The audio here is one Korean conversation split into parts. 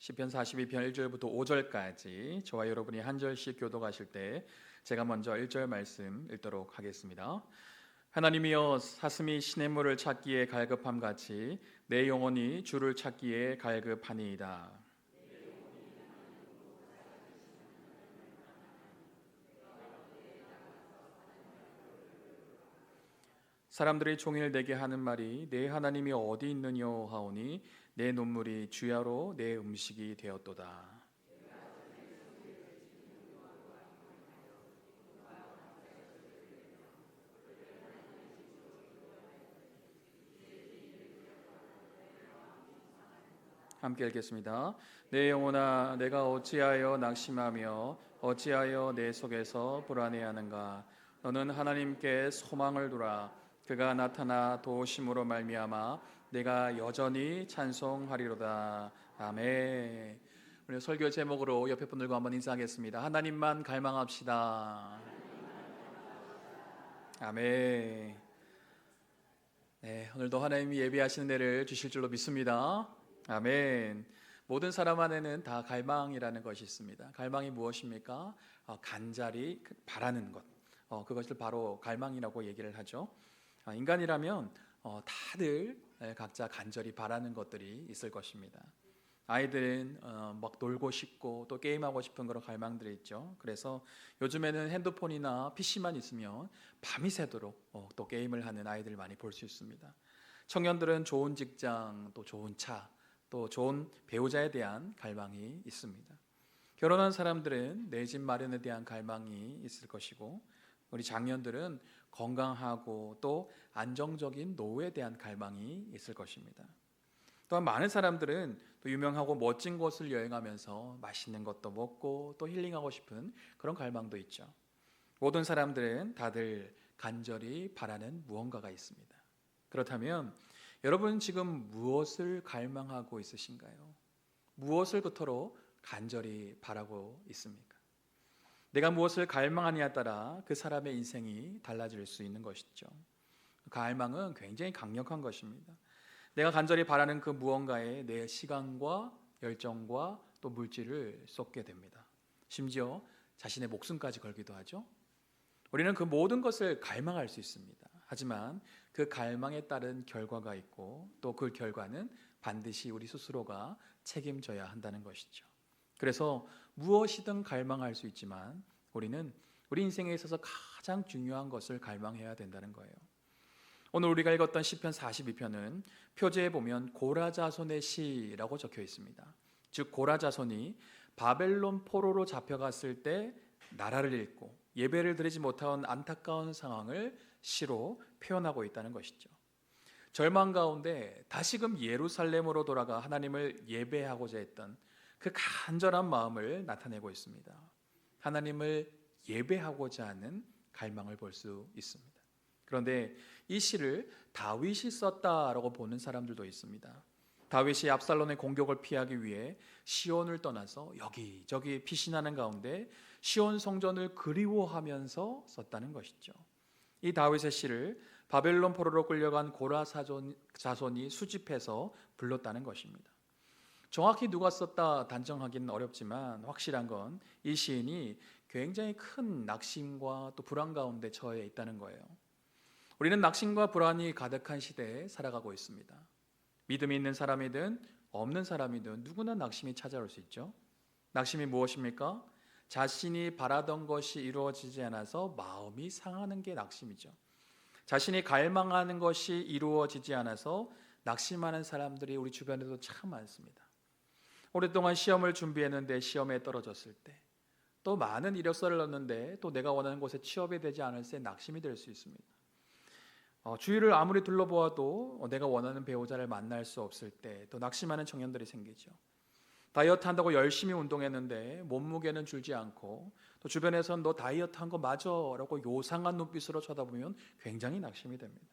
시편 42편 1절부터 5절까지 저와 여러분이 한 절씩 교독하실 때 제가 먼저 1절 말씀 읽도록 하겠습니다. 하나님이여, 사슴이 시냇물을 찾기에 갈급함 같이 내 영혼이 주를 찾기에 갈급하니이다. 사람들이 종일 내게 하는 말이 내 하나님이 어디 있느뇨 하오니 내 눈물이 주야로 내 음식이 되었도다. 함께 읽겠습니다. 내 영혼아, 내가 어찌하여 낙심하며 어찌하여 내 속에서 불안해하는가. 너는 하나님께 소망을 두라. 그가 나타나 도우심으로 말미암아 내가 여전히 찬송하리로다. 아멘. 오늘 설교 제목으로 옆에 분들과 한번 인사하겠습니다. 하나님만 갈망합시다. 아멘. 네, 오늘도 하나님이 예비하시는 데를 주실 줄로 믿습니다. 아멘. 모든 사람 안에는 다 갈망이라는 것이 있습니다. 갈망이 무엇입니까? 간절히 바라는 것. 그것을 바로 갈망이라고 얘기를 하죠. 인간이라면 다들 각자 간절히 바라는 것들이 있을 것입니다. 아이들은 막 놀고 싶고 또 게임하고 싶은 그런 갈망들이 있죠. 그래서 요즘에는 핸드폰이나 PC만 있으면 밤이 새도록 또 게임을 하는 아이들 많이 볼 수 있습니다. 청년들은 좋은 직장, 또 좋은 차, 또 좋은 배우자에 대한 갈망이 있습니다. 결혼한 사람들은 내 집 마련에 대한 갈망이 있을 것이고, 우리 장년들은 건강하고 또 안정적인 노후에 대한 갈망이 있을 것입니다. 또한 많은 사람들은 또 유명하고 멋진 곳을 여행하면서 맛있는 것도 먹고 또 힐링하고 싶은 그런 갈망도 있죠. 모든 사람들은 다들 간절히 바라는 무언가가 있습니다. 그렇다면 여러분 지금 무엇을 갈망하고 있으신가요? 무엇을 끝으로 간절히 바라고 있습니까? 내가 무엇을 갈망하느냐에 따라 그 사람의 인생이 달라질 수 있는 것이죠. 갈망은 굉장히 강력한 것입니다. 내가 간절히 바라는 그 무언가에 내 시간과 열정과 또 물질을 쏟게 됩니다. 심지어 자신의 목숨까지 걸기도 하죠. 우리는 그 모든 것을 갈망할 수 있습니다. 하지만 그 갈망에 따른 결과가 있고 또 그 결과는 반드시 우리 스스로가 책임져야 한다는 것이죠. 그래서 무엇이든 갈망할 수 있지만 우리는 우리 인생에 있어서 가장 중요한 것을 갈망해야 된다는 거예요. 오늘 우리가 읽었던 시편 42편은 표제에 보면 고라자손의 시라고 적혀 있습니다. 즉 고라자손이 바벨론 포로로 잡혀갔을 때 나라를 잃고 예배를 드리지 못한 안타까운 상황을 시로 표현하고 있다는 것이죠. 절망 가운데 다시금 예루살렘으로 돌아가 하나님을 예배하고자 했던 그 간절한 마음을 나타내고 있습니다. 하나님을 예배하고자 하는 갈망을 볼 수 있습니다. 그런데 이 시를 다윗이 썼다라고 보는 사람들도 있습니다. 다윗이 압살롬의 공격을 피하기 위해 시온을 떠나서 여기저기 피신하는 가운데 시온 성전을 그리워하면서 썼다는 것이죠. 이 다윗의 시를 바벨론 포로로 끌려간 고라 자손이 수집해서 불렀다는 것입니다. 정확히 누가 썼다 단정하기는 어렵지만 확실한 건 이 시인이 굉장히 큰 낙심과 또 불안 가운데 처해 있다는 거예요. 우리는 낙심과 불안이 가득한 시대에 살아가고 있습니다. 믿음이 있는 사람이든 없는 사람이든 누구나 낙심이 찾아올 수 있죠. 낙심이 무엇입니까? 자신이 바라던 것이 이루어지지 않아서 마음이 상하는 게 낙심이죠. 자신이 갈망하는 것이 이루어지지 않아서 낙심하는 사람들이 우리 주변에도 참 많습니다. 오랫동안 시험을 준비했는데 시험에 떨어졌을 때, 또 많은 이력서를 넣었는데 또 내가 원하는 곳에 취업이 되지 않을 때 낙심이 될 수 있습니다. 주위를 아무리 둘러보아도 내가 원하는 배우자를 만날 수 없을 때 또 낙심하는 청년들이 생기죠. 다이어트 한다고 열심히 운동했는데 몸무게는 줄지 않고 또 주변에서는 너 다이어트 한 거 맞아 라고 요상한 눈빛으로 쳐다보면 굉장히 낙심이 됩니다.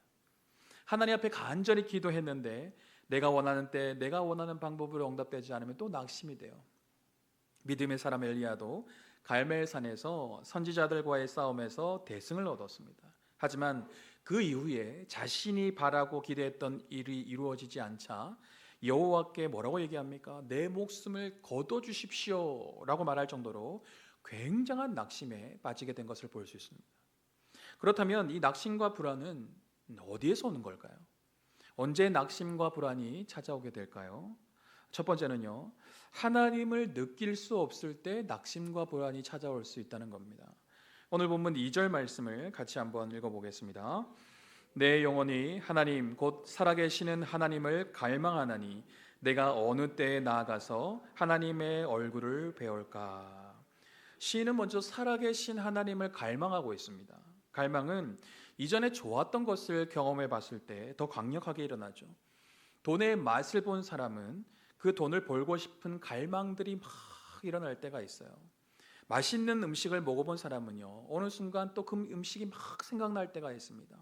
하나님 앞에 간절히 기도했는데 내가 원하는 때 내가 원하는 방법으로 응답되지 않으면 또 낙심이 돼요. 믿음의 사람 엘리야도 갈멜산에서 선지자들과의 싸움에서 대승을 얻었습니다. 하지만 그 이후에 자신이 바라고 기대했던 일이 이루어지지 않자 여호와께 뭐라고 얘기합니까? 내 목숨을 거둬주십시오 라고 말할 정도로 굉장한 낙심에 빠지게 된 것을 볼 수 있습니다. 그렇다면 이 낙심과 불안은 어디에서 오는 걸까요? 언제 낙심과 불안이 찾아오게 될까요? 첫 번째는요, 하나님을 느낄 수 없을 때 낙심과 불안이 찾아올 수 있다는 겁니다. 오늘 본문 2절 말씀을 같이 한번 읽어보겠습니다. 내 영혼이 하나님 곧 살아계시는 하나님을 갈망하나니 내가 어느 때에 나아가서 하나님의 얼굴을 배울까. 시인은 먼저 살아계신 하나님을 갈망하고 있습니다. 갈망은 이전에 좋았던 것을 경험해 봤을 때 더 강력하게 일어나죠. 돈의 맛을 본 사람은 그 돈을 벌고 싶은 갈망들이 막 일어날 때가 있어요. 맛있는 음식을 먹어본 사람은요, 어느 순간 또 그 음식이 막 생각날 때가 있습니다.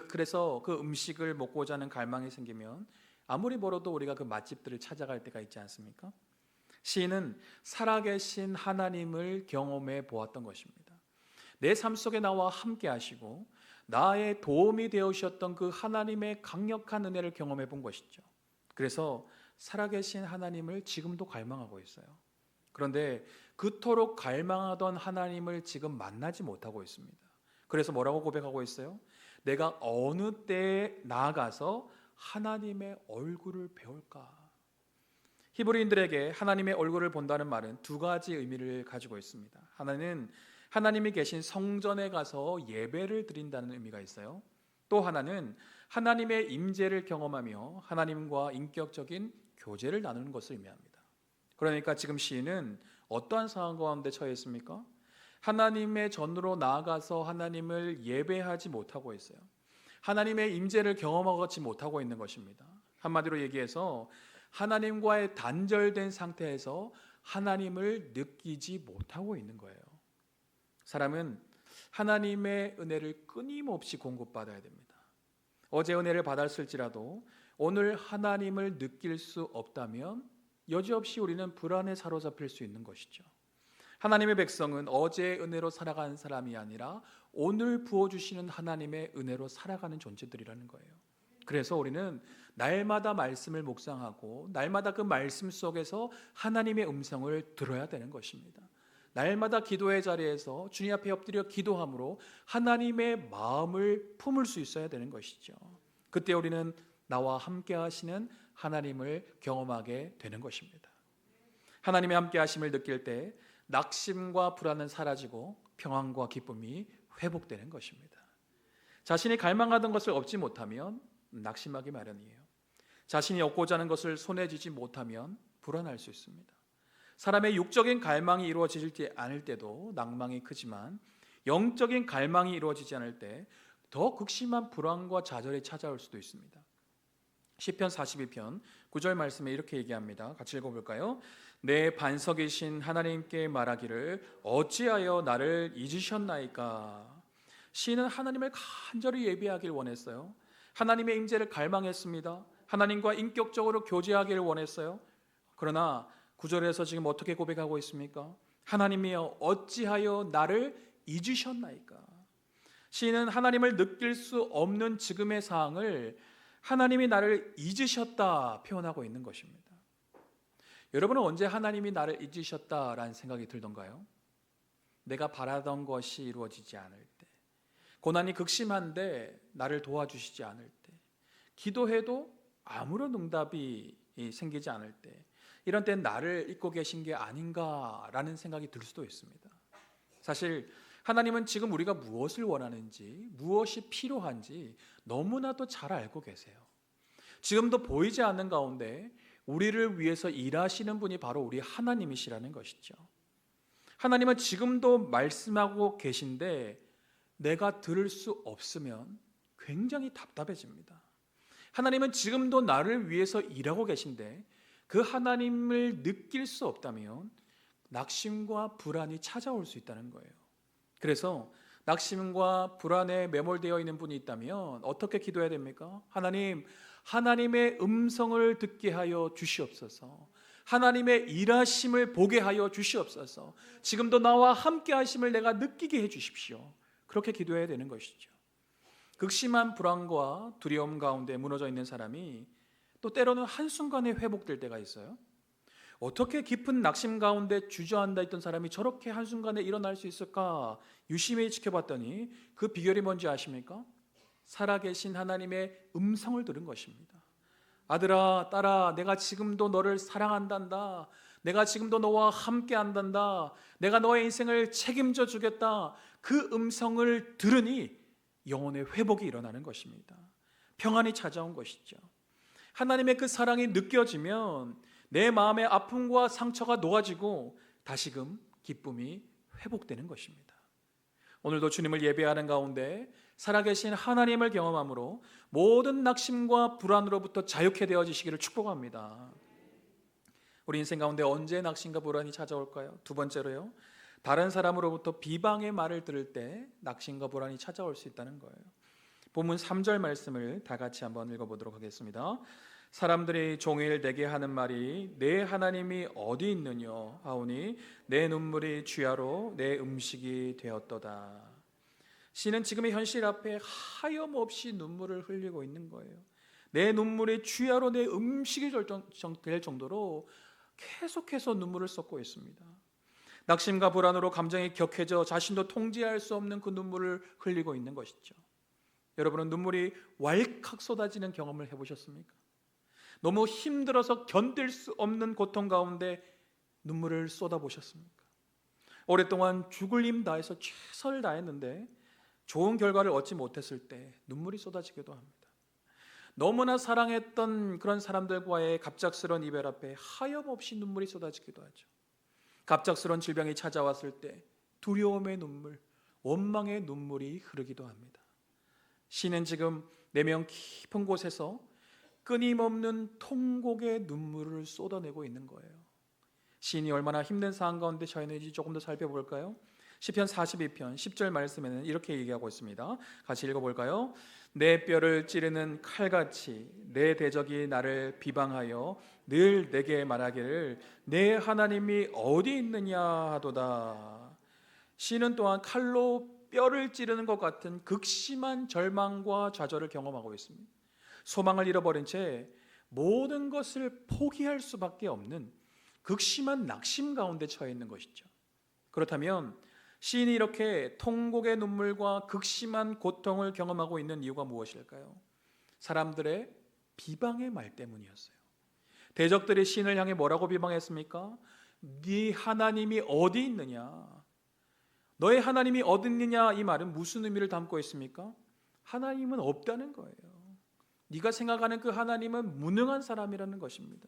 그래서 그 음식을 먹고자 하는 갈망이 생기면 아무리 멀어도 우리가 그 맛집들을 찾아갈 때가 있지 않습니까? 시인은 살아계신 하나님을 경험해 보았던 것입니다. 내 삶 속에 나와 함께 하시고 나의 도움이 되어주셨던 그 하나님의 강력한 은혜를 경험해 본 것이죠. 그래서 살아계신 하나님을 지금도 갈망하고 있어요. 그런데 그토록 갈망하던 하나님을 지금 만나지 못하고 있습니다. 그래서 뭐라고 고백하고 있어요? 내가 어느 때에 나아가서 하나님의 얼굴을 배울까? 히브리인들에게 하나님의 얼굴을 본다는 말은 두 가지 의미를 가지고 있습니다. 하나는 하나님이 계신 성전에 가서 예배를 드린다는 의미가 있어요. 또 하나는 하나님의 임재를 경험하며 하나님과 인격적인 교제를 나누는 것을 의미합니다. 그러니까 지금 시인은 어떠한 상황 가운데 처해 있습니까? 하나님의 전으로 나아가서 하나님을 예배하지 못하고 있어요. 하나님의 임재를 경험하지 못하고 있는 것입니다. 한마디로 얘기해서 하나님과의 단절된 상태에서 하나님을 느끼지 못하고 있는 거예요. 사람은 하나님의 은혜를 끊임없이 공급받아야 됩니다. 어제 은혜를 받았을지라도 오늘 하나님을 느낄 수 없다면 여지없이 우리는 불안에 사로잡힐 수 있는 것이죠. 하나님의 백성은 어제의 은혜로 살아가는 사람이 아니라 오늘 부어주시는 하나님의 은혜로 살아가는 존재들이라는 거예요. 그래서 우리는 날마다 말씀을 묵상하고 날마다 그 말씀 속에서 하나님의 음성을 들어야 되는 것입니다. 날마다 기도의 자리에서 주님 앞에 엎드려 기도함으로 하나님의 마음을 품을 수 있어야 되는 것이죠. 그때 우리는 나와 함께 하시는 하나님을 경험하게 되는 것입니다. 하나님의 함께 하심을 느낄 때 낙심과 불안은 사라지고 평안과 기쁨이 회복되는 것입니다. 자신이 갈망하던 것을 얻지 못하면 낙심하기 마련이에요. 자신이 얻고자 하는 것을 손에 쥐지 못하면 불안할 수 있습니다. 사람의 육적인 갈망이 이루어지지 않을 때도 낭망이 크지만 영적인 갈망이 이루어지지 않을 때 더 극심한 불안과 좌절이 찾아올 수도 있습니다. 시편 42편 9절 말씀에 이렇게 얘기합니다. 같이 읽어볼까요? 내 반석이신 하나님께 말하기를 어찌하여 나를 잊으셨나이까. 시인은 하나님을 간절히 예배하길 원했어요. 하나님의 임재를 갈망했습니다. 하나님과 인격적으로 교제하기를 원했어요. 그러나 9절에서 지금 어떻게 고백하고 있습니까? 하나님이여 어찌하여 나를 잊으셨나이까. 시인은 하나님을 느낄 수 없는 지금의 상황을 하나님이 나를 잊으셨다 표현하고 있는 것입니다. 여러분은 언제 하나님이 나를 잊으셨다라는 생각이 들던가요? 내가 바라던 것이 이루어지지 않을 때, 고난이 극심한데 나를 도와주시지 않을 때, 기도해도 아무런 응답이 생기지 않을 때, 이런 때 나를 잊고 계신 게 아닌가라는 생각이 들 수도 있습니다. 사실 하나님은 지금 우리가 무엇을 원하는지, 무엇이 필요한지 너무나도 잘 알고 계세요. 지금도 보이지 않는 가운데 우리를 위해서 일하시는 분이 바로 우리 하나님이시라는 것이죠. 하나님은 지금도 말씀하고 계신데 내가 들을 수 없으면 굉장히 답답해집니다. 하나님은 지금도 나를 위해서 일하고 계신데 그 하나님을 느낄 수 없다면 낙심과 불안이 찾아올 수 있다는 거예요. 그래서 낙심과 불안에 매몰되어 있는 분이 있다면 어떻게 기도해야 됩니까? 하나님, 하나님의 음성을 듣게 하여 주시옵소서. 하나님의 일하심을 보게 하여 주시옵소서. 지금도 나와 함께 하심을 내가 느끼게 해 주십시오. 그렇게 기도해야 되는 것이죠. 극심한 불안과 두려움 가운데 무너져 있는 사람이 또 때로는 한순간에 회복될 때가 있어요. 어떻게 깊은 낙심 가운데 주저앉아 있던 사람이 저렇게 한순간에 일어날 수 있을까 유심히 지켜봤더니 그 비결이 뭔지 아십니까? 살아계신 하나님의 음성을 들은 것입니다. 아들아, 딸아, 내가 지금도 너를 사랑한단다. 내가 지금도 너와 함께 한단다. 내가 너의 인생을 책임져 주겠다. 그 음성을 들으니 영혼의 회복이 일어나는 것입니다. 평안이 찾아온 것이죠. 하나님의 그 사랑이 느껴지면 내 마음의 아픔과 상처가 놓아지고 다시금 기쁨이 회복되는 것입니다. 오늘도 주님을 예배하는 가운데 살아계신 하나님을 경험함으로 모든 낙심과 불안으로부터 자유케 되어지시기를 축복합니다. 우리 인생 가운데 언제 낙심과 불안이 찾아올까요? 두 번째로요, 다른 사람으로부터 비방의 말을 들을 때 낙심과 불안이 찾아올 수 있다는 거예요. 본문 3절 말씀을 다 같이 한번 읽어보도록 하겠습니다. 사람들이 종일 내게 하는 말이 내 하나님이 어디 있느냐 하오니 내 눈물이 주야로 내 음식이 되었도다. 시인은 지금의 현실 앞에 하염없이 눈물을 흘리고 있는 거예요. 내 눈물이 주야로 내 음식이 될 정도로 계속해서 눈물을 쏟고 있습니다. 낙심과 불안으로 감정이 격해져 자신도 통제할 수 없는 그 눈물을 흘리고 있는 것이죠. 여러분은 눈물이 왈칵 쏟아지는 경험을 해보셨습니까? 너무 힘들어서 견딜 수 없는 고통 가운데 눈물을 쏟아보셨습니까? 오랫동안 죽을 힘 다해서 최선을 다했는데 좋은 결과를 얻지 못했을 때 눈물이 쏟아지기도 합니다. 너무나 사랑했던 그런 사람들과의 갑작스러운 이별 앞에 하염없이 눈물이 쏟아지기도 하죠. 갑작스러운 질병이 찾아왔을 때 두려움의 눈물, 원망의 눈물이 흐르기도 합니다. 시는 지금 내면 깊은 곳에서 끊임없는 통곡의 눈물을 쏟아내고 있는 거예요. 시인이 얼마나 힘든 상황 가운데 처해 있는지 조금 더 살펴볼까요? 시편 42편 10절 말씀에는 이렇게 얘기하고 있습니다. 같이 읽어볼까요? 내 뼈를 찌르는 칼같이 내 대적이 나를 비방하여 늘 내게 말하기를 내 하나님이 어디 있느냐 하도다. 시인은 또한 칼로 뼈를 찌르는 것 같은 극심한 절망과 좌절을 경험하고 있습니다. 소망을 잃어버린 채 모든 것을 포기할 수밖에 없는 극심한 낙심 가운데 처해 있는 것이죠. 그렇다면 시인이 이렇게 통곡의 눈물과 극심한 고통을 경험하고 있는 이유가 무엇일까요? 사람들의 비방의 말 때문이었어요. 대적들이 시인을 향해 뭐라고 비방했습니까? 네 하나님이 어디 있느냐? 너의 하나님이 어디 있느냐? 이 말은 무슨 의미를 담고 있습니까? 하나님은 없다는 거예요. 네가 생각하는 그 하나님은 무능한 사람이라는 것입니다.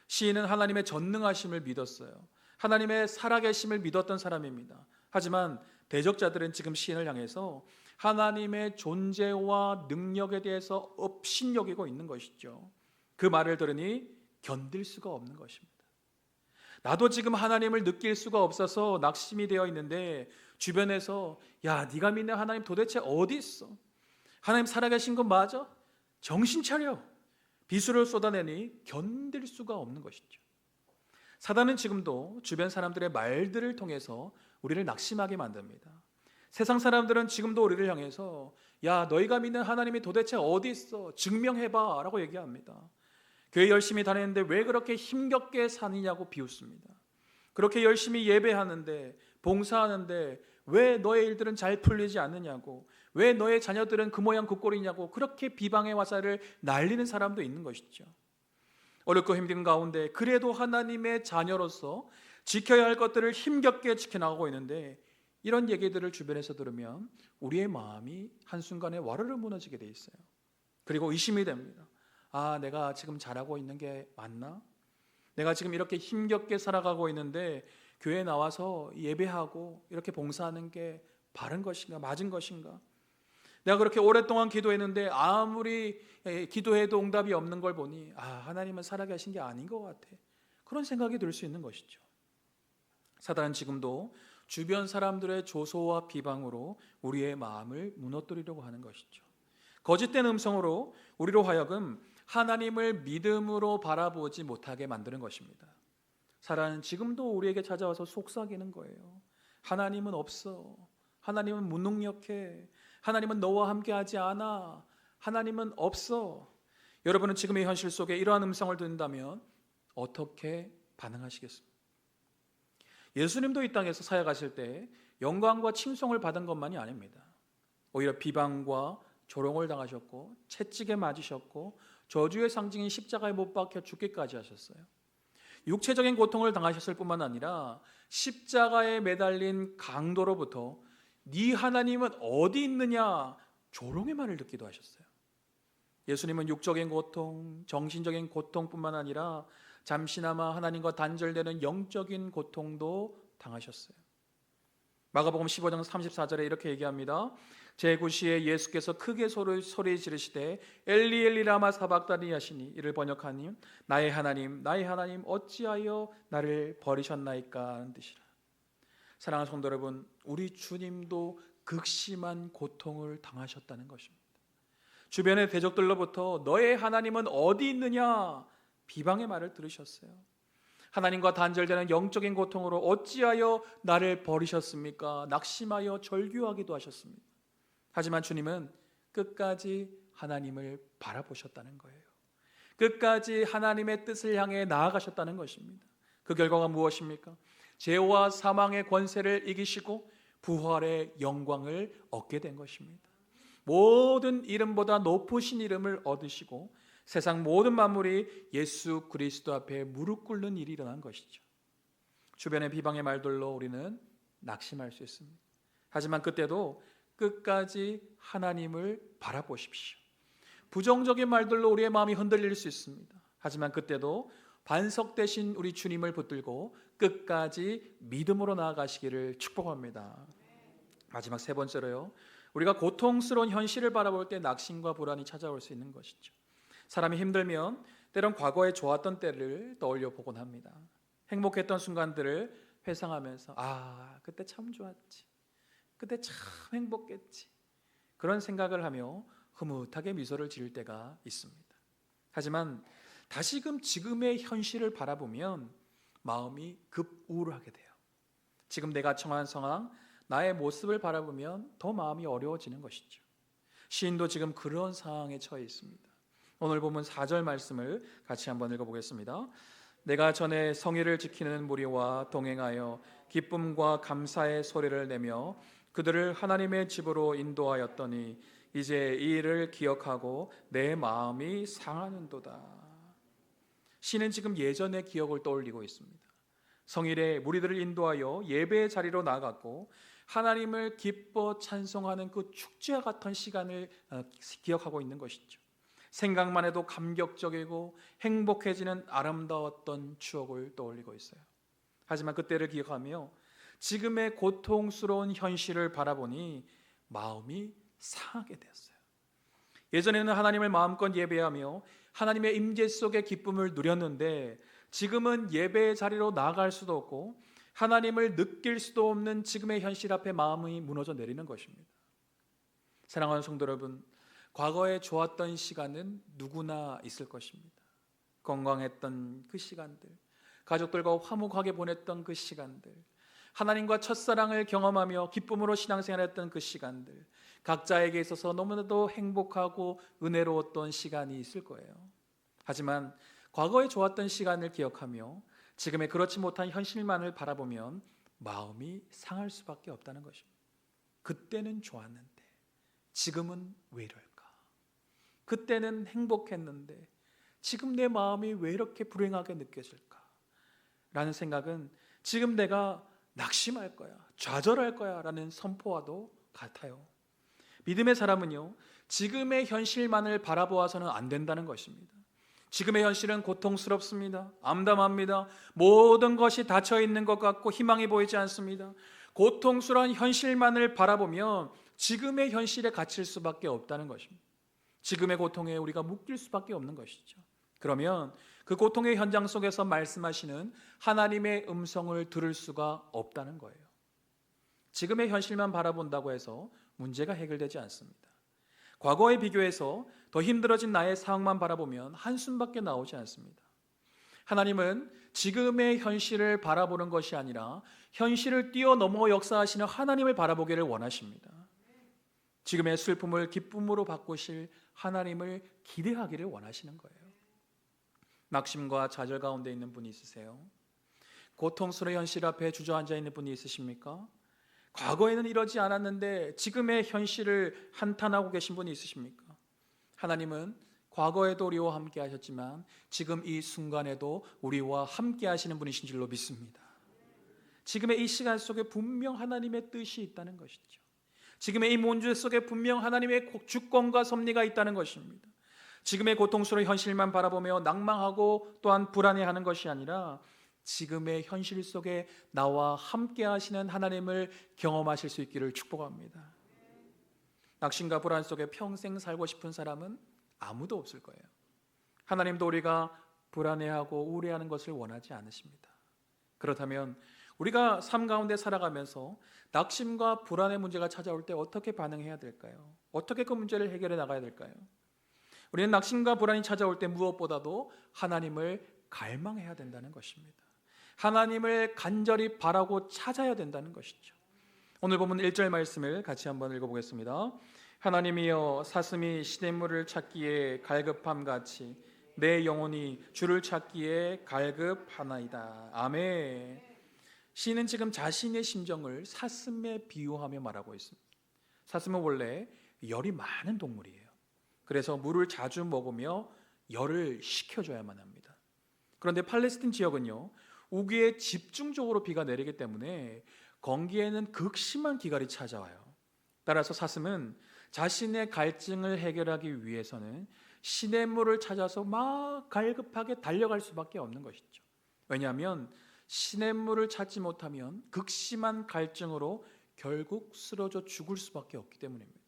시인은 하나님의 전능하심을 믿었어요. 하나님의 살아계심을 믿었던 사람입니다. 하지만 대적자들은 지금 시인을 향해서 하나님의 존재와 능력에 대해서 업신여기고 있는 것이죠. 그 말을 들으니 견딜 수가 없는 것입니다. 나도 지금 하나님을 느낄 수가 없어서 낙심이 되어 있는데 주변에서 야, 네가 믿는 하나님 도대체 어디 있어? 하나님 살아계신 거 맞아? 정신 차려. 비수를 쏟아내니 견딜 수가 없는 것이죠. 사단은 지금도 주변 사람들의 말들을 통해서 우리를 낙심하게 만듭니다. 세상 사람들은 지금도 우리를 향해서 야, 너희가 믿는 하나님이 도대체 어디 있어? 증명해봐 라고 얘기합니다. 교회 열심히 다니는데 왜 그렇게 힘겹게 사느냐고 비웃습니다. 그렇게 열심히 예배하는데 봉사하는데 왜 너의 일들은 잘 풀리지 않느냐고, 왜 너의 자녀들은 그 모양 그 꼴이냐고 그렇게 비방의 화살을 날리는 사람도 있는 것이죠. 어렵고 힘든 가운데 그래도 하나님의 자녀로서 지켜야 할 것들을 힘겹게 지켜나가고 있는데 이런 얘기들을 주변에서 들으면 우리의 마음이 한순간에 와르르 무너지게 돼 있어요. 그리고 의심이 됩니다. 아, 내가 지금 잘하고 있는 게 맞나? 내가 지금 이렇게 힘겹게 살아가고 있는데 교회에 나와서 예배하고 이렇게 봉사하는 게 바른 것인가, 맞은 것인가? 내가 그렇게 오랫동안 기도했는데 아무리 기도해도 응답이 없는 걸 보니 아, 하나님은 살아계신 게 아닌 것 같아. 그런 생각이 들 수 있는 것이죠. 사단은 지금도 주변 사람들의 조소와 비방으로 우리의 마음을 무너뜨리려고 하는 것이죠. 거짓된 음성으로 우리로 하여금 하나님을 믿음으로 바라보지 못하게 만드는 것입니다. 사단은 지금도 우리에게 찾아와서 속삭이는 거예요. 하나님은 없어. 하나님은 무능력해. 하나님은 너와 함께하지 않아. 하나님은 없어. 여러분은 지금의 현실 속에 이러한 음성을 듣는다면 어떻게 반응하시겠습니까? 예수님도 이 땅에서 사역하실 때 영광과 칭송을 받은 것만이 아닙니다. 오히려 비방과 조롱을 당하셨고 채찍에 맞으셨고 저주의 상징인 십자가에 못 박혀 죽기까지 하셨어요. 육체적인 고통을 당하셨을 뿐만 아니라 십자가에 매달린 강도로부터 네 하나님은 어디 있느냐 조롱의 말을 듣기도 하셨어요. 예수님은 육적인 고통, 정신적인 고통뿐만 아니라 잠시나마 하나님과 단절되는 영적인 고통도 당하셨어요. 마가복음 15장 34절에 이렇게 얘기합니다. 제9시에 예수께서 크게 소리 지르시되 엘리 엘리 라마 사박다니 하시니, 이를 번역하니 나의 하나님 어찌하여 나를 버리셨나이까 하는 뜻이라. 사랑하는 성도 여러분, 우리 주님도 극심한 고통을 당하셨다는 것입니다. 주변의 대적들로부터 너의 하나님은 어디 있느냐 비방의 말을 들으셨어요. 하나님과 단절되는 영적인 고통으로 어찌하여 나를 버리셨습니까? 낙심하여 절규하기도 하셨습니다. 하지만 주님은 끝까지 하나님을 바라보셨다는 거예요. 끝까지 하나님의 뜻을 향해 나아가셨다는 것입니다. 그 결과가 무엇입니까? 죄와 사망의 권세를 이기시고 부활의 영광을 얻게 된 것입니다. 모든 이름보다 높으신 이름을 얻으시고 세상 모든 만물이 예수 그리스도 앞에 무릎 꿇는 일이 일어난 것이죠. 주변의 비방의 말들로 우리는 낙심할 수 있습니다. 하지만 그때도 끝까지 하나님을 바라보십시오. 부정적인 말들로 우리의 마음이 흔들릴 수 있습니다. 하지만 그때도 반석 되신 우리 주님을 붙들고 끝까지 믿음으로 나아가시기를 축복합니다. 마지막 세 번째로요, 우리가 고통스러운 현실을 바라볼 때 낙심과 불안이 찾아올 수 있는 것이죠. 사람이 힘들면 때론 과거에 좋았던 때를 떠올려 보곤 합니다. 행복했던 순간들을 회상하면서 그때 참 좋았지, 그때 참 행복했지, 그런 생각을 하며 흐뭇하게 미소를 지을 때가 있습니다. 하지만 다시금 지금의 현실을 바라보면 마음이 급 우울하게 돼요. 지금 내가 처한 상황, 나의 모습을 바라보면 더 마음이 어려워지는 것이죠. 시인도 지금 그런 상황에 처해 있습니다. 오늘 본문 4절 말씀을 같이 한번 읽어보겠습니다. 내가 전에 성의를 지키는 무리와 동행하여 기쁨과 감사의 소리를 내며 그들을 하나님의 집으로 인도하였더니 이제 이 일을 기억하고 내 마음이 상하는도다. 시는 지금 예전의 기억을 떠올리고 있습니다. 성일에 무리들을 인도하여 예배의 자리로 나아갔고 하나님을 기뻐 찬송하는 그 축제와 같은 시간을 기억하고 있는 것이죠. 생각만 해도 감격적이고 행복해지는 아름다웠던 추억을 떠올리고 있어요. 하지만 그때를 기억하며 지금의 고통스러운 현실을 바라보니 마음이 상하게 되었어요. 예전에는 하나님을 마음껏 예배하며 하나님의 임재 속의 기쁨을 누렸는데 지금은 예배의 자리로 나아갈 수도 없고 하나님을 느낄 수도 없는 지금의 현실 앞에 마음이 무너져 내리는 것입니다. 사랑하는 성도 여러분, 과거에 좋았던 시간은 누구나 있을 것입니다. 건강했던 그 시간들, 가족들과 화목하게 보냈던 그 시간들, 하나님과 첫사랑을 경험하며 기쁨으로 신앙생활했던 그 시간들, 각자에게 있어서 너무나도 행복하고 은혜로웠던 시간이 있을 거예요. 하지만 과거에 좋았던 시간을 기억하며 지금의 그렇지 못한 현실만을 바라보면 마음이 상할 수밖에 없다는 것입니다. 그때는 좋았는데 지금은 왜 이럴까? 그때는 행복했는데 지금 내 마음이 왜 이렇게 불행하게 느껴질까? 라는 생각은 지금 내가 낙심할 거야, 좌절할 거야 라는 선포와도 같아요. 믿음의 사람은요, 지금의 현실만을 바라보아서는 안 된다는 것입니다. 지금의 현실은 고통스럽습니다. 암담합니다. 모든 것이 닫혀 있는 것 같고 희망이 보이지 않습니다. 고통스러운 현실만을 바라보면 지금의 현실에 갇힐 수밖에 없다는 것입니다. 지금의 고통에 우리가 묶일 수밖에 없는 것이죠. 그러면 그 고통의 현장 속에서 말씀하시는 하나님의 음성을 들을 수가 없다는 거예요. 지금의 현실만 바라본다고 해서 문제가 해결되지 않습니다. 과거에 비교해서 더 힘들어진 나의 상황만 바라보면 한숨밖에 나오지 않습니다. 하나님은 지금의 현실을 바라보는 것이 아니라 현실을 뛰어넘어 역사하시는 하나님을 바라보기를 원하십니다. 지금의 슬픔을 기쁨으로 바꾸실 하나님을 기대하기를 원하시는 거예요. 낙심과 좌절 가운데 있는 분이 있으세요? 고통스러운 현실 앞에 주저앉아 있는 분이 있으십니까? 과거에는 이러지 않았는데 지금의 현실을 한탄하고 계신 분이 있으십니까? 하나님은 과거에도 우리와 함께 하셨지만 지금 이 순간에도 우리와 함께 하시는 분이신 줄로 믿습니다. 지금의 이 시간 속에 분명 하나님의 뜻이 있다는 것이죠. 지금의 이 문제 속에 분명 하나님의 주권과 섭리가 있다는 것입니다. 지금의 고통스러운 현실만 바라보며 낭망하고 또한 불안해하는 것이 아니라 지금의 현실 속에 나와 함께 하시는 하나님을 경험하실 수 있기를 축복합니다. 낙심과 불안 속에 평생 살고 싶은 사람은 아무도 없을 거예요. 하나님도 우리가 불안해하고 우울해하는 것을 원하지 않으십니다. 그렇다면 우리가 삶 가운데 살아가면서 낙심과 불안의 문제가 찾아올 때 어떻게 반응해야 될까요? 어떻게 그 문제를 해결해 나가야 될까요? 우리는 낙심과 불안이 찾아올 때 무엇보다도 하나님을 갈망해야 된다는 것입니다. 하나님을 간절히 바라고 찾아야 된다는 것이죠. 오늘 본문 1절 말씀을 같이 한번 읽어보겠습니다. 하나님이여 사슴이 시냇물을 찾기에 갈급함같이 내 영혼이 주를 찾기에 갈급하나이다. 아멘. 시인은 지금 자신의 심정을 사슴에 비유하며 말하고 있습니다. 사슴은 원래 열이 많은 동물이에요. 그래서 물을 자주 먹으며 열을 식혀줘야만 합니다. 그런데 팔레스틴 지역은요, 우기에 집중적으로 비가 내리기 때문에 건기에는 극심한 기갈이 찾아와요. 따라서 사슴은 자신의 갈증을 해결하기 위해서는 시냇물을 찾아서 막 갈급하게 달려갈 수밖에 없는 것이죠. 왜냐하면 시냇물을 찾지 못하면 극심한 갈증으로 결국 쓰러져 죽을 수밖에 없기 때문입니다.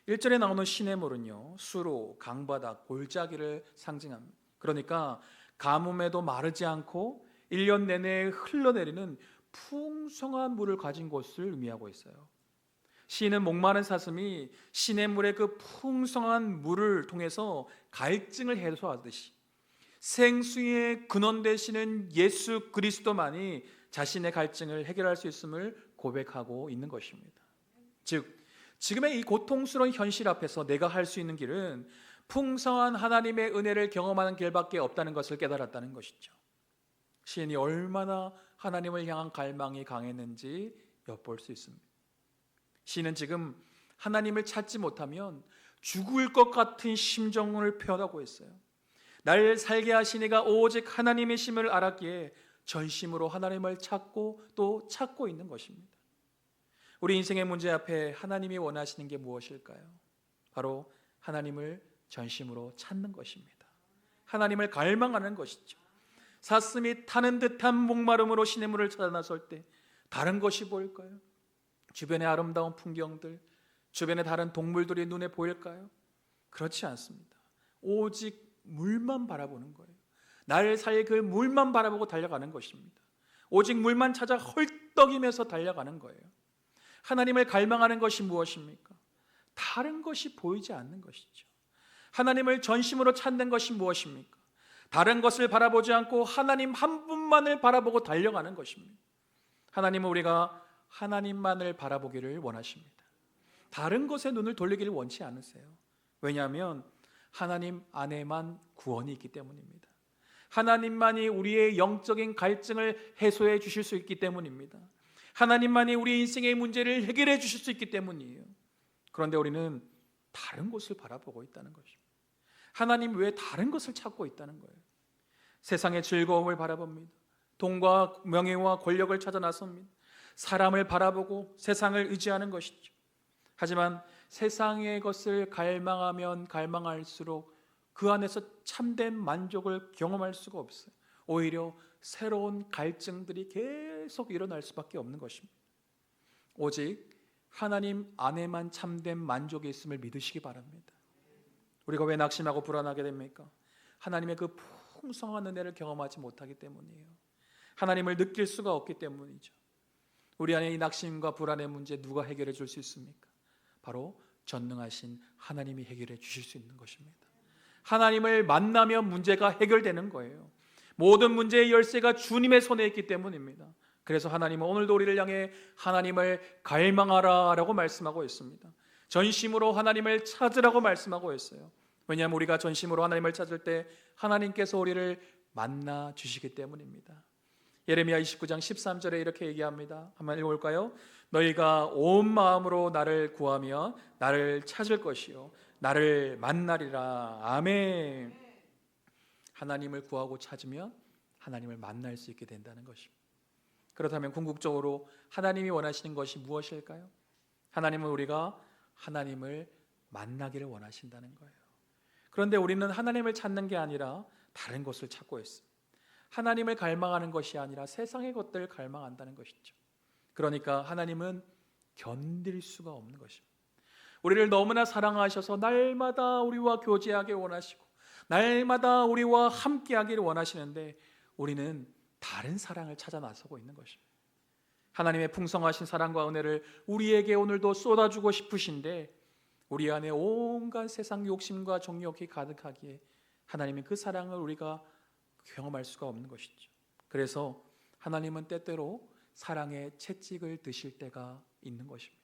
1절에 나오는 시냇물은요, 수로, 강바닥, 골짜기를 상징합니다. 그러니까 가뭄에도 마르지 않고 1년 내내 흘러내리는 풍성한 물을 가진 곳을 의미하고 있어요. 시인은 목마른 사슴이 시냇물의 그 풍성한 물을 통해서 갈증을 해소하듯이 생수의 근원 되시는 예수 그리스도만이 자신의 갈증을 해결할 수 있음을 고백하고 있는 것입니다. 즉, 지금의 이 고통스러운 현실 앞에서 내가 할 수 있는 길은 풍성한 하나님의 은혜를 경험하는 길밖에 없다는 것을 깨달았다는 것이죠. 시인이 얼마나 하나님을 향한 갈망이 강했는지 엿볼 수 있습니다. 시인은 지금 하나님을 찾지 못하면 죽을 것 같은 심정을 표현하고 있어요. 날 살게 하신 이가 오직 하나님이심을 알았기에 전심으로 하나님을 찾고 또 찾고 있는 것입니다. 우리 인생의 문제 앞에 하나님이 원하시는 게 무엇일까요? 바로 하나님을 전심으로 찾는 것입니다. 하나님을 갈망하는 것이죠. 사슴이 타는 듯한 목마름으로 시냇물을 찾아 나설 때 다른 것이 보일까요? 주변의 아름다운 풍경들, 주변의 다른 동물들이 눈에 보일까요? 그렇지 않습니다. 오직 물만 바라보는 거예요. 나를 살 그 물만 바라보고 달려가는 것입니다. 오직 물만 찾아 헐떡이면서 달려가는 거예요. 하나님을 갈망하는 것이 무엇입니까? 다른 것이 보이지 않는 것이죠. 하나님을 전심으로 찾는 것이 무엇입니까? 다른 것을 바라보지 않고 하나님 한 분만을 바라보고 달려가는 것입니다. 하나님은 우리가 하나님만을 바라보기를 원하십니다. 다른 것에 눈을 돌리기를 원치 않으세요. 왜냐하면 하나님 안에만 구원이 있기 때문입니다. 하나님만이 우리의 영적인 갈증을 해소해 주실 수 있기 때문입니다. 하나님만이 우리 인생의 문제를 해결해 주실 수 있기 때문이에요. 그런데 우리는 다른 곳을 바라보고 있다는 것입니다. 하나님 외에 다른 것을 찾고 있다는 거예요. 세상의 즐거움을 바라봅니다. 돈과 명예와 권력을 찾아 나섭니다. 사람을 바라보고 세상을 의지하는 것이죠. 하지만 세상의 것을 갈망하면 갈망할수록 그 안에서 참된 만족을 경험할 수가 없어요. 오히려 새로운 갈증들이 계속 일어날 수밖에 없는 것입니다. 오직 하나님 안에만 참된 만족이 있음을 믿으시기 바랍니다. 우리가 왜 낙심하고 불안하게 됩니까? 하나님의 그 풍성한 은혜를 경험하지 못하기 때문이에요. 하나님을 느낄 수가 없기 때문이죠. 우리 안에 이 낙심과 불안의 문제 누가 해결해 줄 수 있습니까? 바로 전능하신 하나님이 해결해 주실 수 있는 것입니다. 하나님을 만나면 문제가 해결되는 거예요. 모든 문제의 열쇠가 주님의 손에 있기 때문입니다. 그래서 하나님은 오늘도 우리를 향해 하나님을 갈망하라 라고 말씀하고 있습니다. 전심으로 하나님을 찾으라고 말씀하고 있어요. 왜냐하면 우리가 전심으로 하나님을 찾을 때 하나님께서 우리를 만나 주시기 때문입니다. 예레미야 29장 13절에 이렇게 얘기합니다. 한번 읽어볼까요? 너희가 온 마음으로 나를 구하면 나를 찾을 것이요 나를 만나리라. 아멘. 하나님을 구하고 찾으면 하나님을 만날 수 있게 된다는 것입니다. 그렇다면 궁극적으로 하나님이 원하시는 것이 무엇일까요? 하나님은 우리가 하나님을 만나기를 원하신다는 거예요. 그런데 우리는 하나님을 찾는 게 아니라 다른 것을 찾고 있습니다. 하나님을 갈망하는 것이 아니라 세상의 것들을 갈망한다는 것이죠. 그러니까 하나님은 견딜 수가 없는 것입니다. 우리를 너무나 사랑하셔서 날마다 우리와 교제하길 원하시고 날마다 우리와 함께하기를 원하시는데 우리는 다른 사랑을 찾아 나서고 있는 것입니다. 하나님의 풍성하신 사랑과 은혜를 우리에게 오늘도 쏟아주고 싶으신데 우리 안에 온갖 세상 욕심과 정욕이 가득하기에 하나님의 그 사랑을 우리가 경험할 수가 없는 것이죠. 그래서 하나님은 때때로 사랑의 채찍을 드실 때가 있는 것입니다.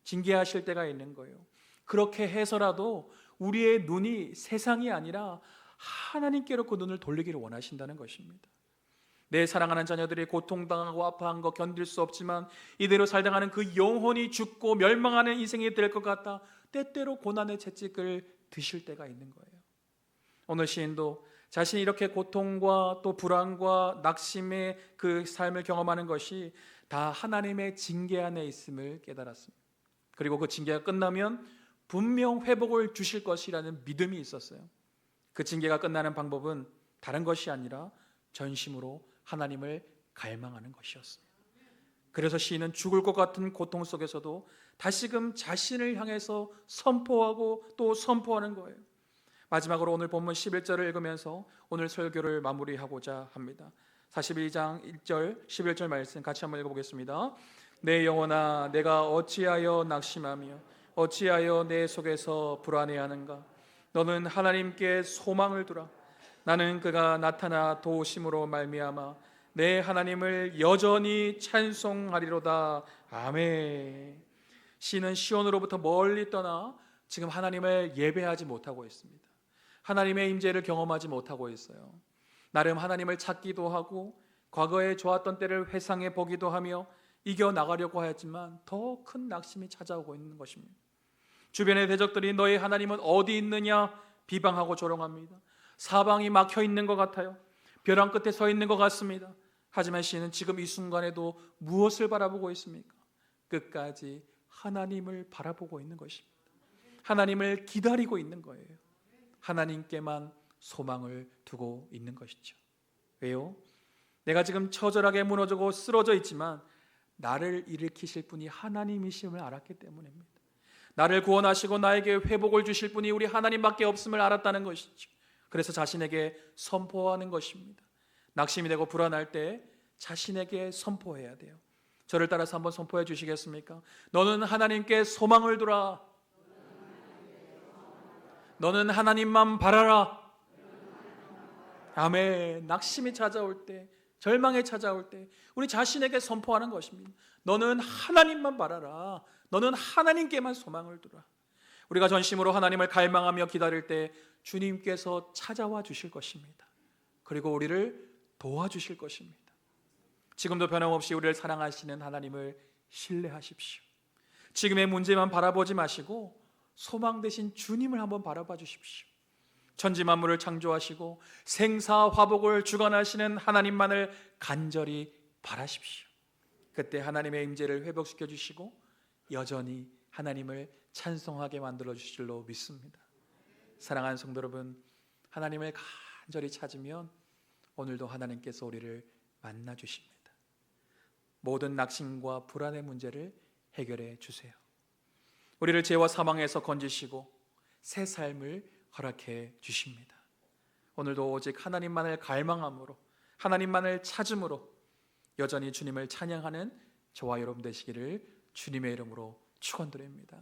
징계하실 때가 있는 거예요. 그렇게 해서라도 우리의 눈이 세상이 아니라 하나님께로 그 눈을 돌리기를 원하신다는 것입니다. 내 사랑하는 자녀들이 고통당하고 아파한 거 견딜 수 없지만 이대로 살다가는 그 영혼이 죽고 멸망하는 인생이 될 것 같다. 때때로 고난의 채찍을 드실 때가 있는 거예요. 오늘 시인도 자신이 이렇게 고통과 또 불안과 낙심의 그 삶을 경험하는 것이 다 하나님의 징계 안에 있음을 깨달았습니다. 그리고 그 징계가 끝나면 분명 회복을 주실 것이라는 믿음이 있었어요. 그 징계가 끝나는 방법은 다른 것이 아니라 전심으로 하나님을 갈망하는 것이었어요. 그래서 시인은 죽을 것 같은 고통 속에서도 다시금 자신을 향해서 선포하고 또 선포하는 거예요. 마지막으로 오늘 본문 11절을 읽으면서 오늘 설교를 마무리하고자 합니다. 42장 1절 11절 말씀 같이 한번 읽어보겠습니다. 내 영혼아 내가 어찌하여 낙심하며 어찌하여 내 속에서 불안해하는가. 너는 하나님께 소망을 두라. 나는 그가 나타나 도우심으로 말미암아 내 하나님을 여전히 찬송하리로다. 아멘. 시는 시온으로부터 멀리 떠나 지금 하나님을 예배하지 못하고 있습니다. 하나님의 임재를 경험하지 못하고 있어요. 나름 하나님을 찾기도 하고 과거에 좋았던 때를 회상해 보기도 하며 이겨나가려고 하였지만 더 큰 낙심이 찾아오고 있는 것입니다. 주변의 대적들이 너희 하나님은 어디 있느냐 비방하고 조롱합니다. 사방이 막혀 있는 것 같아요. 벼랑 끝에 서 있는 것 같습니다. 하지만 시인은 지금 이 순간에도 무엇을 바라보고 있습니까? 끝까지 하나님을 바라보고 있는 것입니다. 하나님을 기다리고 있는 거예요. 하나님께만 소망을 두고 있는 것이죠. 왜요? 내가 지금 처절하게 무너지고 쓰러져 있지만 나를 일으키실 분이 하나님이심을 알았기 때문입니다. 나를 구원하시고 나에게 회복을 주실 분이 우리 하나님밖에 없음을 알았다는 것이죠. 그래서 자신에게 선포하는 것입니다. 낙심이 되고 불안할 때 자신에게 선포해야 돼요. 저를 따라서 한번 선포해 주시겠습니까? 너는 하나님께 소망을 두라. 너는 하나님만 바라라. 아멘. 낙심이 찾아올 때, 절망이 찾아올 때 우리 자신에게 선포하는 것입니다. 너는 하나님만 바라라. 너는 하나님께만 소망을 두라. 우리가 전심으로 하나님을 갈망하며 기다릴 때 주님께서 찾아와 주실 것입니다. 그리고 우리를 도와주실 것입니다. 지금도 변함없이 우리를 사랑하시는 하나님을 신뢰하십시오. 지금의 문제만 바라보지 마시고 소망 되신 주님을 한번 바라봐 주십시오. 천지 만물을 창조하시고 생사화복을 주관하시는 하나님만을 간절히 바라십시오. 그때 하나님의 임재를 회복시켜 주시고 여전히 하나님을 찬송하게 만들어 주실 줄로 믿습니다. 사랑하는 성도 여러분, 하나님을 간절히 찾으면 오늘도 하나님께서 우리를 만나 주십니다. 모든 낙심과 불안의 문제를 해결해 주세요. 우리를 죄와 사망에서 건지시고 새 삶을 허락해 주십니다. 오늘도 오직 하나님만을 갈망함으로 하나님만을 찾음으로 여전히 주님을 찬양하는 저와 여러분 되시기를 주님의 이름으로 축원드립니다.